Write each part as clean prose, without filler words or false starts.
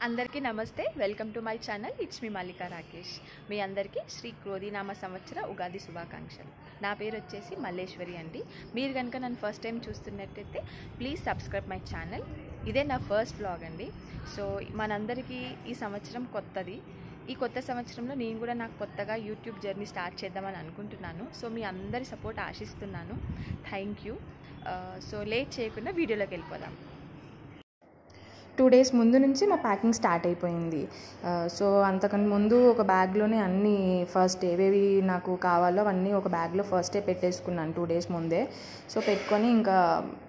అందరికీ నమస్తే. Welcome to my channel. It's me Mallika Rakesh. మీ అందరికీ శ్రీ క్రోధినామ సంవత్సర ఉగాది శుభాకాంక్షలు. నా పేరు వచ్చేసి మల్లేశ్వరి అండి. మీరు కనుక నన్ను ఫస్ట్ టైం చూస్తున్నట్టయితే ప్లీజ్ సబ్స్క్రైబ్ మై ఛానల్. ఇదే నా ఫస్ట్ బ్లాగ్ అండి. సో మనందరికీ ఈ సంవత్సరం కొత్తది. ఈ కొత్త సంవత్సరంలో నేను కూడా నాకు కొత్తగా యూట్యూబ్ జర్నీ స్టార్ట్ చేద్దామని అనుకుంటున్నాను. సో మీ అందరి సపోర్ట్ ఆశిస్తున్నాను. Thank you. సో లేట్ చేయకుండా వీడియోలోకి వెళ్ళిపోదాం. 2 days ముందు నుంచి మా ప్యాకింగ్ స్టార్ట్ అయిపోయింది. సో అంతకన్నా ముందు ఒక బ్యాగ్లోనే అన్నీ ఫస్ట్ ఏవేవి నాకు కావాలో అవన్నీ ఒక బ్యాగ్లో ఫస్టే పెట్టేసుకున్నాను 2 days ముందే. సో పెట్టుకొని ఇంకా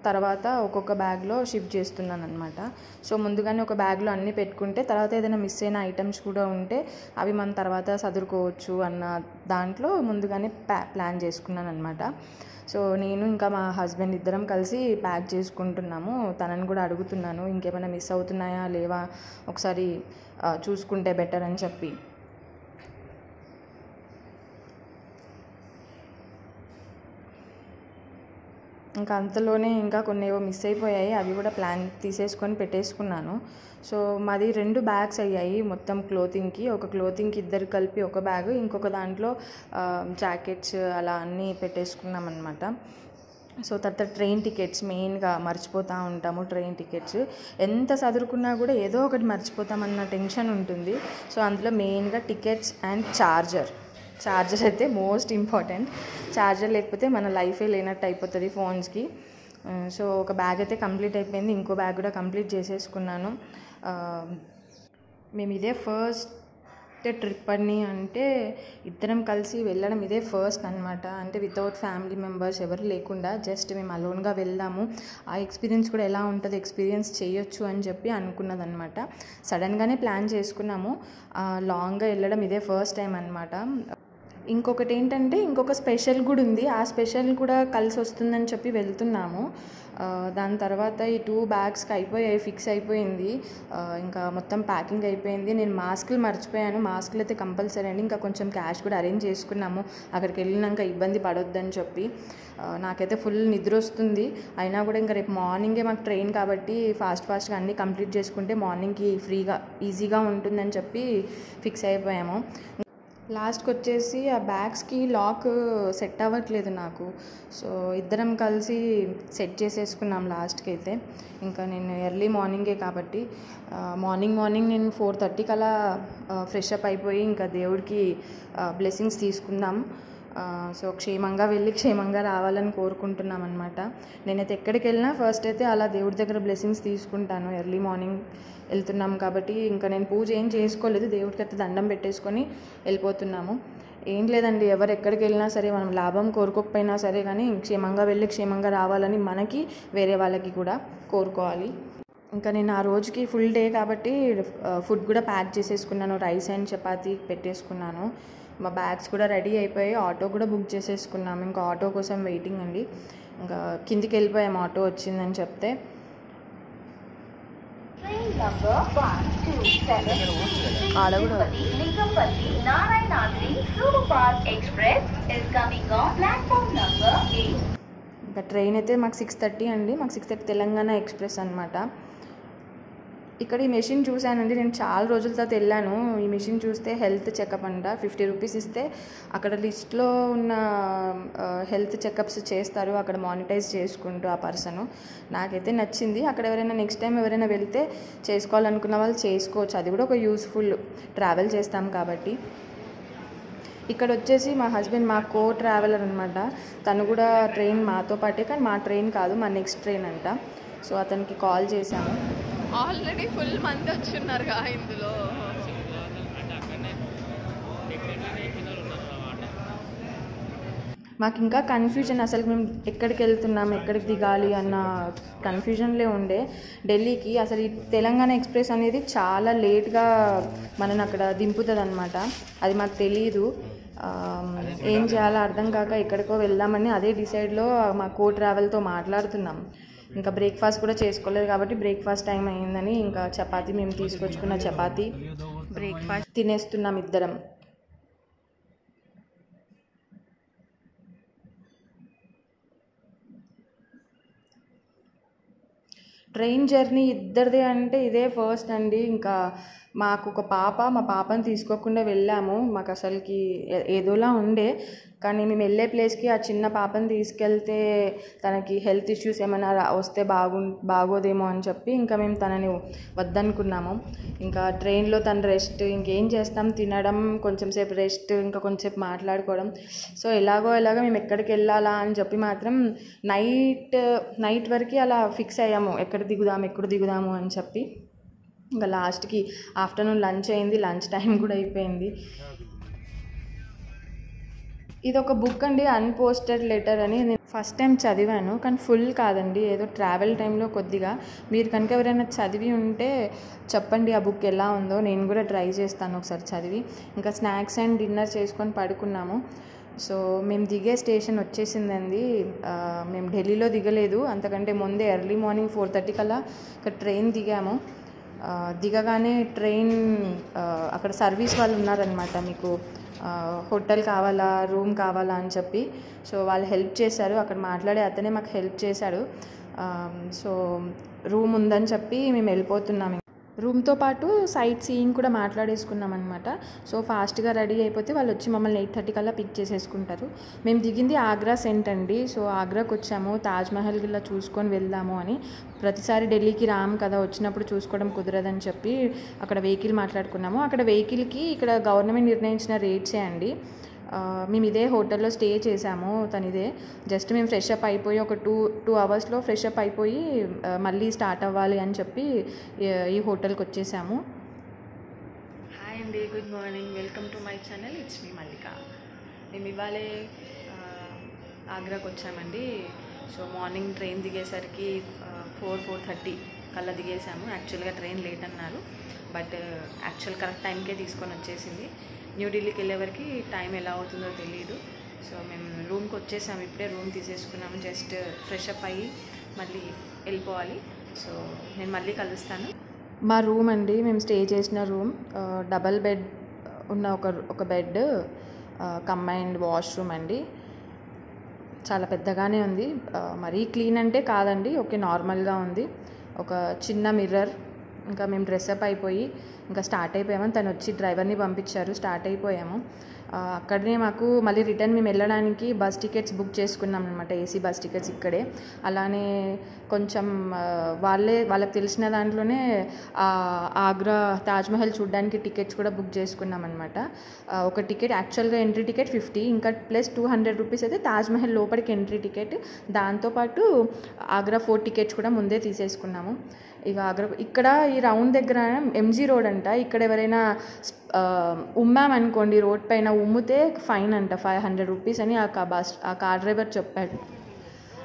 తర్వాత ఒక్కొక్క బ్యాగ్లో షిఫ్ట్ చేస్తున్నాను అనమాట. సో ముందుగానే ఒక బ్యాగ్లో అన్నీ పెట్టుకుంటే తర్వాత ఏదైనా మిస్ అయిన ఐటమ్స్ కూడా ఉంటే అవి మనం తర్వాత సదురుకోవచ్చు అన్న దాంట్లో ముందుగానే ప్లాన్ చేసుకున్నాను అనమాట. సో నేను ఇంకా మా హస్బెండ్ ఇద్దరం కలిసి ప్యాక్ చేసుకుంటున్నాము. తనని కూడా అడుగుతున్నాను ఇంకేమైనా మిస్ అవుతున్నాయా లేవా ఒకసారి చూసుకుంటే బెటర్ అని చెప్పి. ఇంకా అంతలోనే ఇంకా కొన్ని ఏవో మిస్ అయిపోయాయి, అవి కూడా ప్లాన్ తీసేసుకొని పెట్టేసుకున్నాను. సో మాది 2 బ్యాగ్స్ అయ్యాయి మొత్తం క్లోతింగ్కి. ఒక క్లోతింగ్కి ఇద్దరు కలిపి ఒక బ్యాగ్, ఇంకొక దాంట్లో జాకెట్స్ అలా అన్నీ పెట్టేసుకున్నాం అనమాట. సో తర్వాత ట్రైన్ టికెట్స్ మెయిన్గా మర్చిపోతూ ఉంటాము. ట్రైన్ టికెట్స్ ఎంత చదువుకున్నా కూడా ఏదో ఒకటి మర్చిపోతామన్న టెన్షన్ ఉంటుంది. సో అందులో మెయిన్గా టికెట్స్ అండ్ ఛార్జర్ అయితే మోస్ట్ ఇంపార్టెంట్. ఛార్జర్ లేకపోతే మన లైఫే లేనట్టు అయిపోతుంది ఫోన్స్కి. సో ఒక బ్యాగ్ అయితే కంప్లీట్ అయిపోయింది, ఇంకో బ్యాగ్ కూడా కంప్లీట్ చేసేసుకున్నాను. మేము ఇదే ఫస్ట్ ట్రిప్ అని అంటే ఇద్దరం కలిసి వెళ్ళడం ఇదే ఫస్ట్ అనమాట. అంటే వితౌట్ ఫ్యామిలీ మెంబర్స్ ఎవరు లేకుండా జస్ట్ మేము అలోన్గా వెళ్దాము, ఆ ఎక్స్పీరియన్స్ కూడా ఎలా ఉంటుందో ఎక్స్పీరియన్స్ చేయొచ్చు అని చెప్పి అనుకున్నదనమాట. సడన్గానే ప్లాన్ చేసుకున్నాము. లాంగ్గా వెళ్ళడం ఇదే ఫస్ట్ టైం అనమాట. ఇంకొకటి ఏంటంటే ఇంకొక స్పెషల్ కూడా ఉంది. ఆ స్పెషల్ కూడా కలిసి వస్తుందని చెప్పి వెళ్తున్నాము. దాని తర్వాత ఈ 2 బ్యాగ్స్కి అయిపోయాయి, ఫిక్స్ అయిపోయింది. ఇంకా మొత్తం ప్యాకింగ్ అయిపోయింది. నేను మాస్కులు మర్చిపోయాను. మాస్కులు అయితే కంపల్సరీ అండి. ఇంకా కొంచెం క్యాష్ కూడా అరేంజ్ చేసుకున్నాము అక్కడికి వెళ్ళినాక ఇబ్బంది పడొద్దని చెప్పి. నాకైతే ఫుల్ నిద్ర వస్తుంది. అయినా కూడా ఇంకా రేపు మార్నింగే మాకు ట్రైన్ కాబట్టి ఫాస్ట్గా అన్నీ కంప్లీట్ చేసుకుంటే మార్నింగ్కి ఫ్రీగా ఈజీగా ఉంటుందని చెప్పి ఫిక్స్ అయిపోయాము. లాస్ట్కి వచ్చేసి ఆ బ్యాగ్స్కి లాక్ సెట్ అవ్వట్లేదు నాకు. సో ఇద్దరం కలిసి సెట్ చేసేసుకున్నాం లాస్ట్కి అయితే. ఇంకా నేను ఎర్లీ మార్నింగే కాబట్టి మార్నింగ్ నేను 4:30 కల్లా ఫ్రెష్ అప్ అయిపోయి ఇంకా దేవుడికి బ్లెస్సింగ్స్ తీసుకుందాం. సో క్షేమంగా వెళ్ళి క్షేమంగా రావాలని కోరుకుంటున్నాం అనమాట. నేనైతే ఎక్కడికి వెళ్ళినా ఫస్ట్ అయితే అలా దేవుడి దగ్గర బ్లెస్సింగ్స్ తీసుకుంటాను. ఎర్లీ మార్నింగ్ వెళ్తున్నాం కాబట్టి ఇంకా నేను పూజ ఏం చేసుకోలేదు, దేవుడికి అయితే దండం పెట్టేసుకొని వెళ్ళిపోతున్నాము. ఏం లేదండి, ఎవరు ఎక్కడికి వెళ్ళినా సరే మనం లాభం కోరుకోకపోయినా సరే కానీ క్షేమంగా వెళ్ళి క్షేమంగా రావాలని మనకి వేరే వాళ్ళకి కూడా కోరుకోవాలి. ఇంకా నేను ఆ రోజుకి ఫుల్ డే కాబట్టి ఫుడ్ కూడా ప్యాక్ చేసేసుకున్నాను. రైస్ అండ్ చపాతీ పెట్టేసుకున్నాను. మా బ్యాగ్స్ కూడా రెడీ అయిపోయాయి. ఆటో కూడా బుక్ చేసేసుకున్నాము. ఇంకా ఆటో కోసం వెయిటింగ్ అండి. ఇంకా కిందికి వెళ్ళిపోయాము ఆటో వచ్చిందని చెప్తే. ఇంకా ట్రైన్ అయితే మాకు 6:30 అండి. మాకు 6:30 తెలంగాణ ఎక్స్ప్రెస్ అనమాట. ఇక్కడ ఈ మెషిన్ చూశానండి, నేను చాలా రోజుల తర్వాత వెళ్ళాను. ఈ మెషిన్ చూస్తే హెల్త్ చెకప్ అంట. 50 రూపీస్ ఇస్తే అక్కడ లిస్ట్లో ఉన్న హెల్త్ చెకప్స్ చేస్తారు, అక్కడ మానిటైజ్ చేసుకుంటూ ఆ పర్సను. నాకైతే నచ్చింది. అక్కడ ఎవరైనా నెక్స్ట్ టైం ఎవరైనా వెళ్తే చేసుకోవాలనుకున్న వాళ్ళు చేసుకోవచ్చు. అది కూడా ఒక యూస్ఫుల్, ట్రావెల్ చేస్తాం కాబట్టి. ఇక్కడ వచ్చేసి మా హస్బెండ్ మా కో ట్రావెలర్ అనమాట. తను కూడా ట్రైన్ మాతో పాటే, కానీ మా ట్రైన్ కాదు, మా నెక్స్ట్ ట్రైన్ అంట. సో అతనికి కాల్ చేశాము. ఆల్రెడీ ఫుల్ మంది వచ్చున్నారుగా ఇందులో. మాకు ఇంకా కన్ఫ్యూజన్, అసలు మేము ఎక్కడికి వెళ్తున్నాం, ఎక్కడికి దిగాలి అన్న కన్ఫ్యూజన్లే ఉండే. ఢిల్లీకి అసలు ఈ తెలంగాణ ఎక్స్ప్రెస్ అనేది చాలా లేట్గా మనని అక్కడ దింపుతుంది అనమాట. అది మాకు తెలీదు. ఏం చేయాలో అర్థం కాక ఎక్కడికో వెళ్దామని అదే డిసైడ్లో మా కో ట్రావెల్తో మాట్లాడుతున్నాం. ఇంకా బ్రేక్ఫాస్ట్ కూడా చేసుకోలేదు కాబట్టి బ్రేక్ఫాస్ట్ టైం అయిందని ఇంకా చపాతీ, మేము తీసుకొచ్చుకున్న చపాతీ బ్రేక్ఫాస్ట్ తినేస్తున్నాం ఇద్దరం. ట్రైన్ జర్నీ ఇద్దరిదే అంటే ఇదే ఫస్ట్ అండి. ఇంకా మాకు ఒక పాప, మా పాపని తీసుకోకుండా వెళ్ళాము. మాకు అసలుకి ఏదోలా ఉండే, కానీ మేము వెళ్ళే ప్లేస్కి ఆ చిన్న పాపని తీసుకెళ్తే తనకి హెల్త్ ఇష్యూస్ ఏమైనా వస్తే బాగోదేమో అని చెప్పి ఇంకా మేము తనని వద్దనుకున్నాము. ఇంకా ట్రైన్లో తన రెస్ట్, ఇంకేం చేస్తాం, తినడం, కొంచెం సేపు రెస్ట్, ఇంకా కొంచెంసేపు మాట్లాడుకోవడం. సో ఎలాగో మేము ఎక్కడికి వెళ్ళాలా అని చెప్పి మాత్రం నైట్ వరకు అలా ఫిక్స్ అయ్యాము, ఎక్కడ దిగుదాము అని చెప్పి. ఇంకా లాస్ట్కి ఆఫ్టర్నూన్ లంచ్ అయింది, లంచ్ టైం కూడా అయిపోయింది. ఇది ఒక బుక్ అండి, అన్పోస్టెడ్ లెటర్ అని. నేను ఫస్ట్ టైం చదివాను, కానీ ఫుల్ కాదండి, ఏదో ట్రావెల్ టైంలో కొద్దిగా. మీరు కనుక ఎవరైనా చదివి ఉంటే చెప్పండి ఆ బుక్ ఎలా ఉందో, నేను కూడా ట్రై చేస్తాను ఒకసారి చదివి. ఇంకా స్నాక్స్ అండ్ డిన్నర్ చేసుకొని పడుకున్నాము. సో మేము దిగే స్టేషన్ వచ్చేసిందండి. మేము ఢిల్లీలో దిగలేదు, అంతకంటే ముందే ఎర్లీ మార్నింగ్ 4:30 కల్లా ఇక్కడ ట్రైన్ దిగాము. దిగగానే ట్రైన్ అక్కడ సర్వీస్ వాళ్ళు ఉన్నారనమాట, మీకు హోటల్ కావాలా, రూమ్ కావాలా అని చెప్పి. సో వాళ్ళు హెల్ప్ చేశారు, అక్కడ మాట్లాడే అతనే మాకు హెల్ప్ చేశాడు. సో రూమ్ ఉందని చెప్పి మేము వెళ్ళిపోతున్నాము. రూమ్తో పాటు సైట్ సీయింగ్ కూడా మాట్లాడేసుకున్నాం అనమాట. సో ఫాస్ట్గా రెడీ అయిపోతే వాళ్ళు వచ్చి మమ్మల్ని 8:30 కల్లా పిక్ చేసేసుకుంటారు. మేము దిగింది ఆగ్రా సెంట్ అండి. సో ఆగ్రాకి వచ్చాము, తాజ్మహల్ గిల్లా చూసుకొని వెళ్దాము అని. ప్రతిసారి ఢిల్లీకి రాము కదా, వచ్చినప్పుడు చూసుకోవడం కుదరదని చెప్పి అక్కడ వెహికల్ మాట్లాడుకున్నాము. అక్కడ వెహికల్కి ఇక్కడ గవర్నమెంట్ నిర్ణయించిన రేట్సే అండి. మేము ఇదే హోటల్లో స్టే చేసాము, ఇదే జస్ట్ మేము ఫ్రెష్ అప్ అయిపోయి ఒక టూ అవర్స్లో ఫ్రెష్ అప్ అయిపోయి మళ్ళీ స్టార్ట్ అవ్వాలి అని చెప్పి ఈ హోటల్కి వచ్చేసాము. హాయ్ అండి, good morning, welcome to my channel, it's me Mallika. మేము ఇవాళే ఆగ్రాకి వచ్చామండి. సో మార్నింగ్ ట్రైన్ దిగేసరికి 4:30 కల్లా దిగేసాము. యాక్చువల్గా ట్రైన్ లేట్ అన్నారు, బట్ యాక్చువల్ కరెక్ట్ టైంకే తీసుకొని వచ్చేసింది. న్యూఢిల్లీకి వెళ్ళే వరకు టైం ఎలా అవుతుందో తెలియదు. సో మేము రూమ్కి వచ్చేసాము, ఇప్పుడే రూమ్ తీసేసుకున్నాము. జస్ట్ ఫ్రెష్ అప్ అయ్యి మళ్ళీ వెళ్ళిపోవాలి. సో నేను మళ్ళీ కలుస్తాను. మా రూమ్ అండి, మేము స్టే చేసిన రూమ్, డబల్ బెడ్ ఉన్న ఒక బెడ్, కంబైన్డ్ వాష్రూమ్ అండి. చాలా పెద్దగానే ఉంది, మరీ క్లీన్ అంటే కాదండి, ఓకే నార్మల్గా ఉంది. ఒక చిన్న మిర్రర్. ఇంకా మేము డ్రెస్అప్ అయిపోయి ఇంకా స్టార్ట్ అయిపోయాము. తను వచ్చి డ్రైవర్ని పంపించారు, స్టార్ట్ అయిపోయాము. అక్కడనే మాకు మళ్ళీ రిటర్న్ మేము వెళ్ళడానికి బస్ టికెట్స్ బుక్ చేసుకున్నాం అనమాట, ఏసీ బస్ టికెట్స్ ఇక్కడే. అలానే కొంచెం వాళ్ళకి తెలిసిన దాంట్లోనే ఆగ్రా తాజ్మహల్ చూడడానికి టికెట్స్ కూడా బుక్ చేసుకున్నాం అనమాట. ఒక టికెట్ యాక్చువల్గా ఎంట్రీ టికెట్ 50, ఇంకా ప్లస్ 200 రూపీస్ అయితే తాజ్మహల్ లోపలికి ఎంట్రీ టికెట్. దాంతోపాటు ఆగ్రా 4 టికెట్స్ కూడా ముందే తీసేసుకున్నాము. ఇక ఆగ్రా ఇక్కడ ఈ రౌండ్ దగ్గర ఎంజీ రోడ్ అంట, ఇక్కడ ఎవరైనా ఉమ్మామనుకోండి రోడ్ పైన, ఉమ్మితే ఫైన్ అంట 500 రూపీస్ అని ఆ కార్ డ్రైవర్ చెప్పాడు.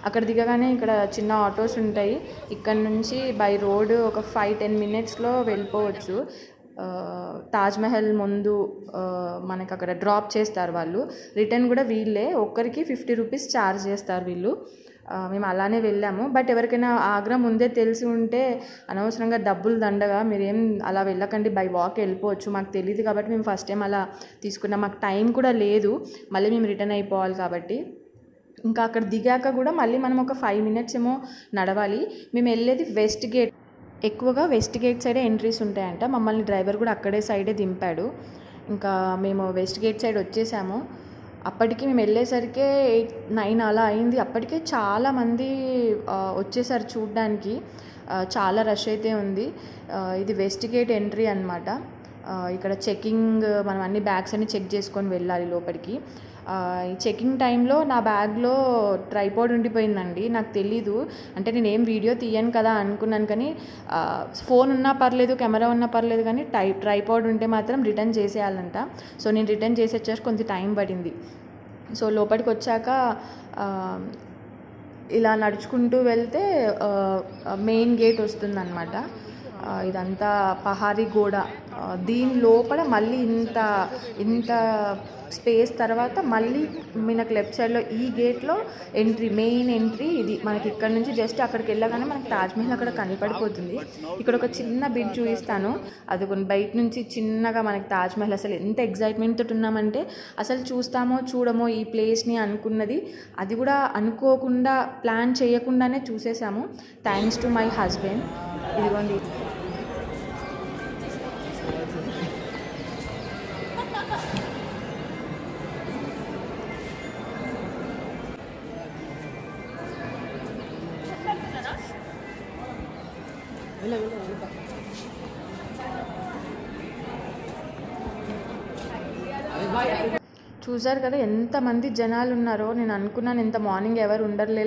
అక్కడ దిగగానే ఇక్కడ చిన్న ఆటోస్ ఉంటాయి, ఇక్కడ నుంచి బై రోడ్ ఒక 5-10 మినిట్స్లో వెళ్ళిపోవచ్చు. తాజ్మహల్ ముందు మనకు అక్కడ డ్రాప్ చేస్తారు వాళ్ళు, రిటర్న్ కూడా వీళ్ళే, ఒక్కరికి 50 రూపీస్ ఛార్జ్ చేస్తారు వీళ్ళు. మేము అలానే వెళ్ళాము. బట్ ఎవరికైనా ఆగ్రా ముందే తెలిసి ఉంటే అనవసరంగా డబ్బులు దండగా మీరేం అలా వెళ్ళకండి, బై వాక్ వెళ్ళిపోవచ్చు. మాకు తెలియదు కాబట్టి మేము ఫస్ట్ టైం అలా తీసుకున్నాం, మాకు టైం కూడా లేదు, మళ్ళీ మేము రిటర్న్ అయిపోవాలి కాబట్టి. ఇంకా అక్కడ దిగాక కూడా మళ్ళీ మనం ఒక 5 మినిట్స్ ఏమో నడవాలి. మేము వెళ్ళేది వెస్ట్ గేట్, ఎక్కువగా వెస్ట్ గేట్ సైడే ఎంట్రీస్ ఉంటాయంట. మమ్మల్ని డ్రైవర్ కూడా అక్కడే సైడే దింపాడు. ఇంకా మేము వెస్ట్ గేట్ సైడ్ వచ్చేసాము. అప్పటికి మేము వెళ్ళేసరికి 8-9 అలా అయింది. అప్పటికే చాలామంది వచ్చేసారు చూడ్డానికి, చాలా రష్ అయితే ఉంది. ఇది వెస్ట్ గేట్ ఎంట్రీ అనమాట. ఇక్కడ చెకింగ్, మనం అన్ని బ్యాగ్స్ అన్ని చెక్ చేసుకొని వెళ్ళాలి లోపలికి. ఈ చెకింగ్ టైంలో నా బ్యాగ్లో ట్రైపాడ్ ఉండిపోయిందండి, నాకు తెలీదు. అంటే నేను ఏం వీడియో తీయను కదా అనుకున్నాను, కానీ ఫోన్ ఉన్నా పర్లేదు, కెమెరా ఉన్నా పర్లేదు, కానీ ట్రైపాడ్ ఉంటే మాత్రం రిటర్న్ చేసేయాలంట. సో నేను రిటర్న్ చేసి వచ్చేసి కొంచెం టైం పడింది. సో లోపలికి వచ్చాక ఇలా నడుచుకుంటూ వెళ్తే మెయిన్ గేట్ వస్తుందన్నమాట. ఇదంతా పహారీ గోడ దీని లోపల మళ్ళీ ఇంత ఇంత స్పేస్ తర్వాత మళ్ళీ మనకు లెఫ్ట్ సైడ్లో ఈ గేట్లో మెయిన్ ఎంట్రీ ఇది. మనకి ఇక్కడ నుంచి జస్ట్ అక్కడికి వెళ్ళగానే మనకి తాజ్మహల్ అక్కడ కనపడిపోతుంది. ఇక్కడ ఒక చిన్న బిట్ చూపిస్తాను, అది బయట నుంచి చిన్నగా మనకి తాజ్మహల్ అసలు ఎంత ఎగ్జైట్మెంట్ తోటి ఉన్నామంటే అసలు చూస్తామో చూడమో ఈ ప్లేస్ని అనుకున్నది, అది కూడా అనుకోకుండా ప్లాన్ చేయకుండానే చూసేసాము. Thanks to my husband. ఇదిగోండి చూసారు కదా ఎంతమంది జనాలు ఉన్నారో. నేను అనుకున్నాను ఇంత మార్నింగ్ ఎవరు ఉండర్లే,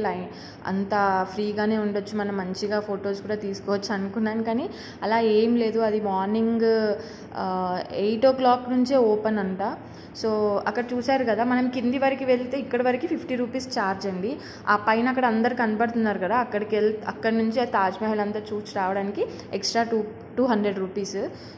అంత ఫ్రీగానే ఉండొచ్చు, మనం మంచిగా ఫొటోస్ కూడా తీసుకోవచ్చు అనుకున్నాను. కానీ అలా ఏం లేదు, అది మార్నింగ్ 8 o'clock నుంచే ఓపెన్ అంట. సో అక్కడ చూసారు కదా, మనం కింది వరకు వెళ్తే ఇక్కడ వరకు 50 రూపీస్ ఛార్జ్ అండి. ఆ పైన అక్కడ అందరు కనపడుతున్నారు కదా, అక్కడి నుంచి ఆ తాజ్మహల్ అంతా చూసి రావడానికి ఎక్స్ట్రా 200 రూపీస్.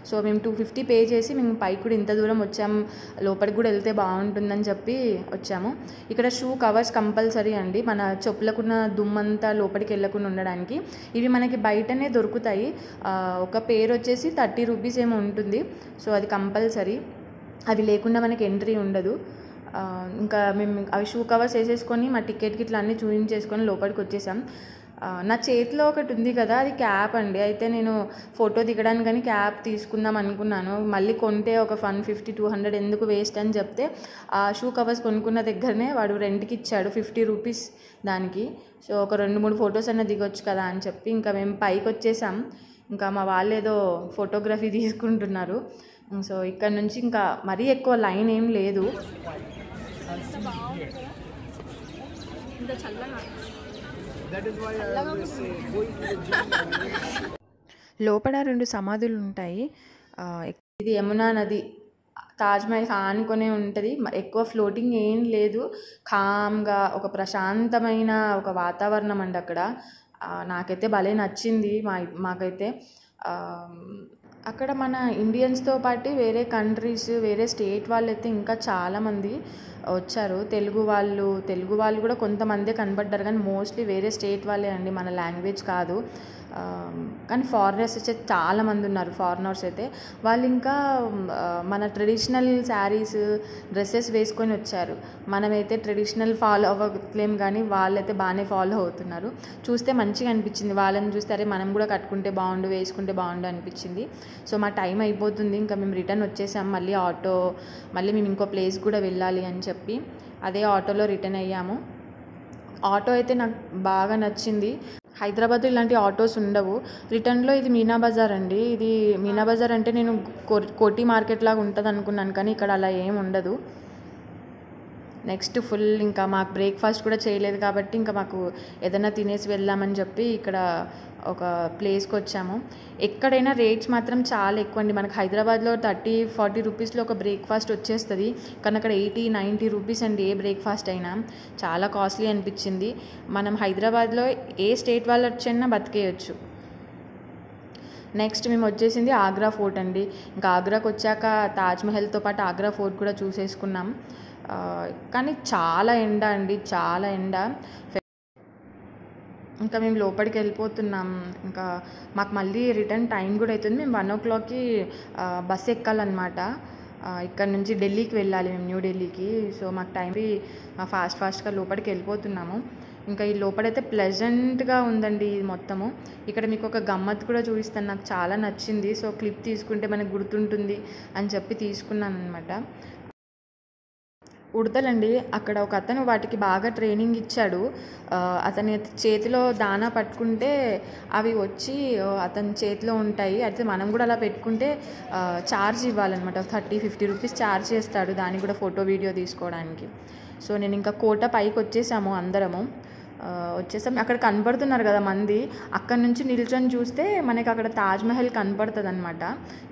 సో మేము 250 పే చేసి మేము పైకి కూడా ఇంత దూరం వచ్చాము, లోపలికి కూడా వెళ్తే బాగుంటుందని చెప్పి వచ్చాము. ఇక్కడ షూ కవర్స్ కంపల్సరీ అండి, మన చెప్పులకున్న దుమ్మంతా లోపలికి వెళ్ళకుండా ఉండడానికి. ఇవి మనకి బయటనే దొరుకుతాయి. ఒక పేరు వచ్చేసి 30 రూపీస్ ఏమో ఉంటుంది. సో అది కంపల్సరీ, అవి లేకుండా మనకి ఎంట్రీ ఉండదు. ఇంకా మేము అవి షూ కవర్స్ వేసేసుకొని మా టికెట్కి ఇట్లా అన్నీ చూపించేసుకొని లోపలికి వచ్చేసాం. నా చేతిలో ఒకటి ఉంది కదా, అది క్యాప్ అండి. అయితే నేను ఫోటో దిగడానికి కానీ క్యాప్ తీసుకుందాం అనుకున్నాను. మళ్ళీ కొంటే ఒక 150-200 ఎందుకు వేస్ట్ అని చెప్తే ఆ షూ కవర్స్ కొనుక్కున్న దగ్గరనే వాడు రెంట్కి ఇచ్చాడు 50 రూపీస్ దానికి. సో ఒక 2-3 ఫొటోస్ అన్న దిగొచ్చు కదా అని చెప్పి ఇంకా మేము పైకి వచ్చేసాం. ఇంకా మా వాళ్ళు ఏదో ఫోటోగ్రఫీ తీసుకుంటున్నారు. సో ఇక్కడ నుంచి ఇంకా మరీ ఎక్కువ లైన్ ఏం లేదు. లోపల 2 సమాధులు ఉంటాయి. ఇది యమునా నది తాజ్మహల్ ఆనుకొనే ఉంటుంది. ఎక్కువ ఫ్లోటింగ్ ఏం లేదు, కామ్గా ఒక ప్రశాంతమైన ఒక వాతావరణం అండి అక్కడ. నాకైతే భలే నచ్చింది. మాకైతే అక్కడ మన ఇండియన్స్తో పాటు వేరే కంట్రీస్ వేరే స్టేట్ వాళ్ళు అయితే ఇంకా చాలామంది వచ్చారు. తెలుగు వాళ్ళు కూడా కొంతమందే కనబడ్డారు, కానీ మోస్ట్లీ వేరే స్టేట్ వాళ్ళే అండి, మన లాంగ్వేజ్ కాదు. కానీ ఫారినర్స్ అయితే చాలామంది ఉన్నారు. ఫారినర్స్ అయితే వాళ్ళు ఇంకా మన ట్రెడిషనల్ శారీస్ డ్రెస్సెస్ వేసుకొని వచ్చారు. మనమైతే ట్రెడిషనల్ ఫాలో అవ్వలేం, కానీ వాళ్ళైతే బాగానే ఫాలో అవుతున్నారు. చూస్తే మంచిగా అనిపించింది, వాళ్ళని చూస్తే అరే మనం కూడా కట్టుకుంటే బాగుండు, వేసుకుంటే బాగుండు అనిపించింది. సో మా టైం అయిపోతుంది, ఇంకా మేము రిటర్న్ వచ్చేసాం. మళ్ళీ మేము ఇంకో ప్లేస్ కూడా వెళ్ళాలి అని చెప్పి అదే ఆటోలో రిటర్న్ అయ్యాము. ఆటో అయితే నాకు బాగా నచ్చింది. హైదరాబాద్లో ఇలాంటి ఆటోస్ ఉండవు. రిటర్న్లో ఇది మీనా బజార్ అండి. ఇది మీనా బజార్ అంటే నేను కోటి మార్కెట్ లాగా ఉంటుంది అనుకున్నాను, కానీ ఇక్కడ అలా ఏం ఉండదు. నెక్స్ట్ ఫుల్ ఇంకా మాకు బ్రేక్ఫాస్ట్ కూడా చేయలేదు కాబట్టి ఇంకా మాకు ఏదైనా తినేసి వెళ్దామని చెప్పి ఇక్కడ ఒక ప్లేస్కి వచ్చాము. ఎక్కడైనా రేట్స్ మాత్రం చాలా ఎక్కువ అండి. మనకు హైదరాబాద్లో 30-40 రూపీస్లో ఒక బ్రేక్ఫాస్ట్ వచ్చేస్తుంది, కానీ అక్కడ 80-90 రూపీస్ అండి ఏ బ్రేక్ఫాస్ట్ అయినా. చాలా కాస్ట్లీ అనిపించింది. మనం హైదరాబాద్లో ఏ స్టేట్ వాళ్ళు వచ్చినా బతికేయచ్చు. నెక్స్ట్ మేము వచ్చేసింది ఆగ్రా ఫోర్ట్ అండి. ఇంకా ఆగ్రాకి వచ్చాక తాజ్మహల్తో పాటు ఆగ్రా ఫోర్ట్ కూడా చూసేసుకున్నాం. కానీ చాలా ఎండ అండి, చాలా ఎండ. ఇంకా మేము లోపలికి వెళ్ళిపోతున్నాం. ఇంకా మాకు మళ్ళీ రిటర్న్ టైం కూడా అవుతుంది. మేము 1 o'clockకి బస్సు ఎక్కాలన్నమాట. ఇక్కడ నుంచి ఢిల్లీకి వెళ్ళాలి, మేము న్యూ ఢిల్లీకి. సో మాకు టైం ఫాస్ట్గా లోపలికి వెళ్ళిపోతున్నాము. ఇంకా ఈ లోపలైతే ప్లెజెంట్గా ఉందండి ఇది మొత్తము. ఇక్కడ మీకు ఒక గమ్మత్ కూడా చూపిస్తాను, నాకు చాలా నచ్చింది. సో క్లిప్ తీసుకుంటే మనకు గుర్తుంటుంది అని చెప్పి తీసుకున్నాను అనమాట. ఉడతలండి, అక్కడ ఒక అతను వాటికి బాగా ట్రైనింగ్ ఇచ్చాడు. అతని చేతిలో దానా పట్టుకుంటే అవి వచ్చి అతని చేతిలో ఉంటాయి. అయితే మనం కూడా అలా పెట్టుకుంటే ఛార్జ్ ఇవ్వాలన్నమాట. 30-50 రూపీస్ ఛార్జ్ చేస్తాడు, దానికి కూడా ఫోటో వీడియో తీసుకోవడానికి. సో నేను ఇంకా కోట పైకి వచ్చేసాము అందరము. వచ్చేసాం. అక్కడ కనపడుతున్నారు కదా మంది, అక్కడ నుంచి నిల్చొని చూస్తే మనకి అక్కడ తాజ్మహల్ కనపడుతుంది అనమాట,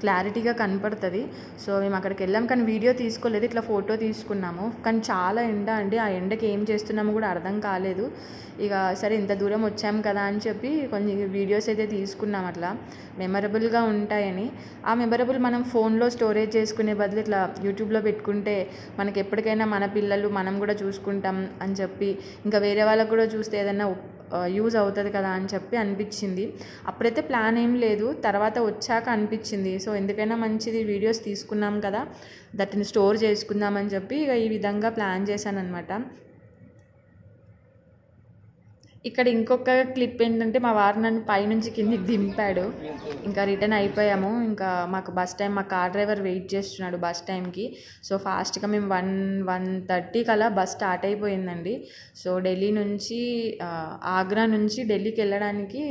క్లారిటీగా కనపడుతుంది. సో మేము అక్కడికి వెళ్ళాం కానీ వీడియో తీసుకోలేదు, ఇట్లా ఫోటో తీసుకున్నాము. కానీ చాలా ఎండ అండి, ఆ ఎండకి ఏం చేస్తున్నామో కూడా అర్థం కాలేదు. ఇక సరే ఇంత దూరం వచ్చాం కదా అని చెప్పి కొన్ని వీడియోస్ అయితే తీసుకున్నాం, అట్లా మెమరబుల్గా ఉంటాయని. ఆ మెమరబుల్ మనం ఫోన్లో స్టోరేజ్ చేసుకునే బదులు ఇట్లా యూట్యూబ్లో పెట్టుకుంటే మనకి ఎప్పటికైనా మన పిల్లలు మనం కూడా చూసుకుంటాం అని చెప్పి, ఇంకా వేరే వాళ్ళకు కూడా చూస్తే ఏదైనా యూజ్ అవుతుంది కదా అని చెప్పి అనిపించింది. అప్పుడైతే ప్లాన్ ఏం లేదు, తర్వాత వచ్చాక అనిపించింది. సో ఎందుకైనా మంచిది వీడియోస్ తీసుకున్నాం కదా, దట్ని స్టోర్ చేసుకుందామని చెప్పి ఇక ఈ విధంగా ప్లాన్ చేశాను అనమాట. ఇక్కడ ఇంకొక క్లిప్ ఏంటంటే మా వారు నన్ను పైనుంచి కిందికి దింపాడు. ఇంకా రిటర్న్ అయిపోయాము. ఇంకా మాకు బస్ టైం, మా కార్ డ్రైవర్ వెయిట్ చేస్తున్నాడు బస్ టైంకి. సో ఫాస్ట్గా మేము 1:30 కల్లా బస్ స్టార్ట్ అయిపోయిందండి. సో ఢిల్లీ నుంచి ఆగ్రా నుంచి ఢిల్లీకి వెళ్ళడానికి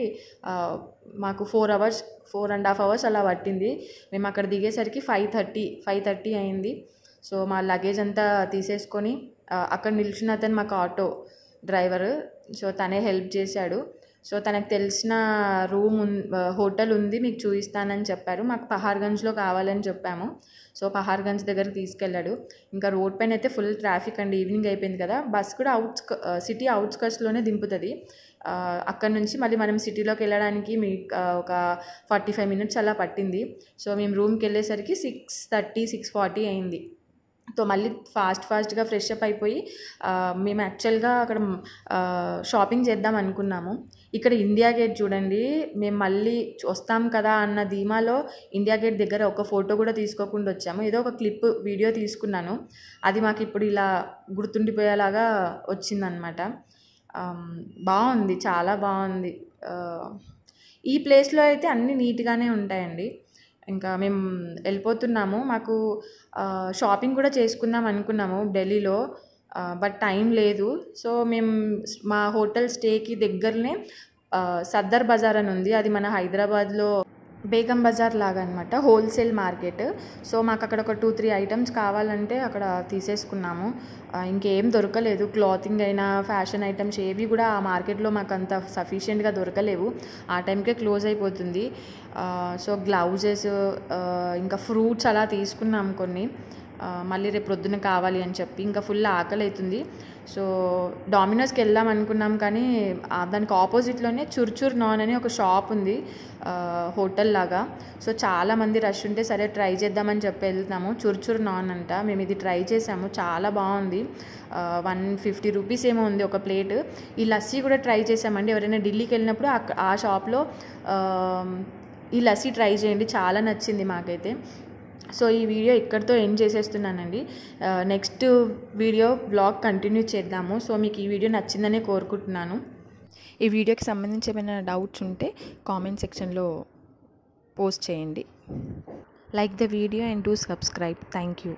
మాకు 4.5 hours అలా పట్టింది. మేము అక్కడ దిగేసరికి 5:30 అయింది. సో మా లగేజ్ అంతా తీసేసుకొని అక్కడ నిల్చున్న అతను మాకు ఆటో డ్రైవర్, సో తనే హెల్ప్ చేశాడు. సో తనకు తెలిసిన హోటల్ ఉంది, మీకు చూపిస్తానని చెప్పారు. మాకు పహార్గంజ్లో కావాలని చెప్పాము. సో పహార్గంజ్ దగ్గరికి తీసుకెళ్ళాడు. ఇంకా రోడ్ పైన అయితే ఫుల్ ట్రాఫిక్ అండి, ఈవినింగ్ అయిపోయింది కదా. బస్ కూడా సిటీ అవుట్స్కట్స్లోనే దింపుతుంది. అక్కడ నుంచి మళ్ళీ మనం సిటీలోకి వెళ్ళడానికి ఒక 45 minutes అలా పట్టింది. సో మేము రూమ్కి వెళ్ళేసరికి 6:40 అయింది. సో మళ్ళీ ఫాస్ట్గా ఫ్రెష్ అప్ అయిపోయి మేము యాక్చువల్గా అక్కడ షాపింగ్ చేద్దాం అనుకున్నాము. ఇక్కడ ఇండియా గేట్ చూడండి, మేము మళ్ళీ వస్తాం కదా అన్న ధీమాలో ఇండియా గేట్ దగ్గర ఒక ఫోటో కూడా తీసుకోకుండా వచ్చాము. ఏదో ఒక క్లిప్ వీడియో తీసుకున్నాను, అది మాకు ఇప్పుడు ఇలా గుర్తుండిపోయేలాగా వచ్చిందనమాట. బాగుంది, చాలా బాగుంది. ఈ ప్లేస్లో అయితే అన్నీ నీట్గానే ఉంటాయండి. ఇంకా మేము వెళ్ళిపోతున్నాము. మాకు షాపింగ్ కూడా చేసుకుందాం అనుకున్నాము ఢిల్లీలో, బట్ టైం లేదు. సో మేము మా హోటల్ స్టేకి దగ్గరనే సద్దర్ బజార్ అని ఉంది, అది మన హైదరాబాద్లో బేగం బజార్ లాగా అనమాట, హోల్సేల్ మార్కెట్. సో మాకు అక్కడ ఒక 2-3 ఐటమ్స్ కావాలంటే అక్కడ తీసేసుకున్నాము. ఇంకేం దొరకలేదు, క్లాతింగ్ అయినా ఫ్యాషన్ ఐటమ్స్ ఏవి కూడా ఆ మార్కెట్లో మాకు అంత సఫిషియెంట్గా దొరకలేవు, ఆ టైంకే క్లోజ్ అయిపోతుంది. సో గ్లౌజెస్ ఇంకా ఫ్రూట్స్ అలా తీసుకున్నాం కొన్ని, మళ్ళీ రేపు ప్రొద్దున కావాలి అని చెప్పి. ఇంకా ఫుల్ ఆకలి అవుతుంది. సో డామినోస్కి వెళ్దాం అనుకున్నాం కానీ దానికి ఆపోజిట్లోనే చుర్చుర్ నాన్ అని ఒక షాప్ ఉంది, హోటల్ లాగా. సో చాలామంది రష్ ఉంటే సరే ట్రై చేద్దామని చెప్పి వెళ్తాము. చుర్చుర్ నాన్ అంట, మేము ఇది ట్రై చేసాము, చాలా బాగుంది. 150 rupees ఏమో ఉంది ఒక ప్లేట్. ఈ లస్సీ కూడా ట్రై చేసామండి. ఎవరైనా ఢిల్లీకి వెళ్ళినప్పుడు ఆ షాప్లో ఈ లస్సీ ట్రై చేయండి, చాలా నచ్చింది మాకైతే. సో ఈ వీడియో ఇక్కడితో ఎండ్ చేసేస్తున్నానండి. నెక్స్ట్ వీడియో బ్లాగ్ కంటిన్యూ చేద్దాము. సో మీకు ఈ వీడియో నచ్చిందనే కోరుకుంటున్నాను. ఈ వీడియోకి సంబంధించి ఏమైనా డౌట్స్ ఉంటే కామెంట్ సెక్షన్లో పోస్ట్ చేయండి. Like the video and do subscribe. Thank you.